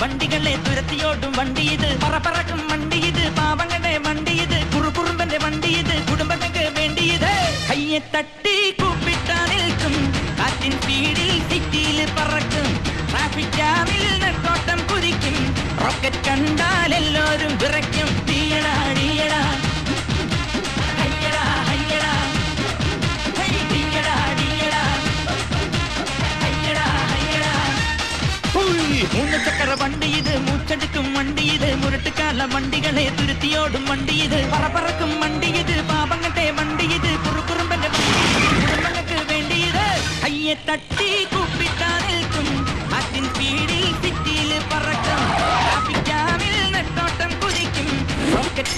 വണ്ടികളെ തുരത്തിയോടും വണ്ടി ഇത്, പറക്കും വണ്ടി ഇത്, പാവങ്ങളുടെ വണ്ടി ഇത്, കുറുകുറുമ്പന്റെ വണ്ടി ഇത്, കുടുംബങ്ങൾക്ക് വേണ്ടി ഇത്. കയ്യെ തട്ടി കൂപ്പിട്ടാ നിൽക്കും, കാറ്റിൻ സ്പീഡിൽ സിറ്റിയിൽ പറക്കും, ട്രാഫിക് ജാമിൽ നെട്ടോട്ടം കുതിക്കും, റോക്കറ്റ് കണ്ടാൽ എല്ലാവരും വിറയ്ക്കും. തീയടാ തീയടാ മൂന്ന് ചക്കര വണ്ടി ഇത്, മൂച്ചെടുക്കും വണ്ടി ഇത്, മുരട്ടുകാല വണ്ടികളെ തുരുത്തിയോടും വണ്ടി ഇത്, പറക്കും വണ്ടി ഇത്, പാപങ്ങളുടെ വണ്ടി ഇത്, കുറുകുറുമ്പന്റെ കുടുംബങ്ങൾക്ക് വേണ്ടി ഇത്. കയ്യെ തട്ടി കൂപ്പിട്ടാ നിൽക്കും, അതിൻ സ്പീഡിൽ സിറ്റിയിൽ പറക്കും, ട്രാഫിക് ജാമിൽ നെട്ടോട്ടം കുതിക്കും, റോക്കറ്റ്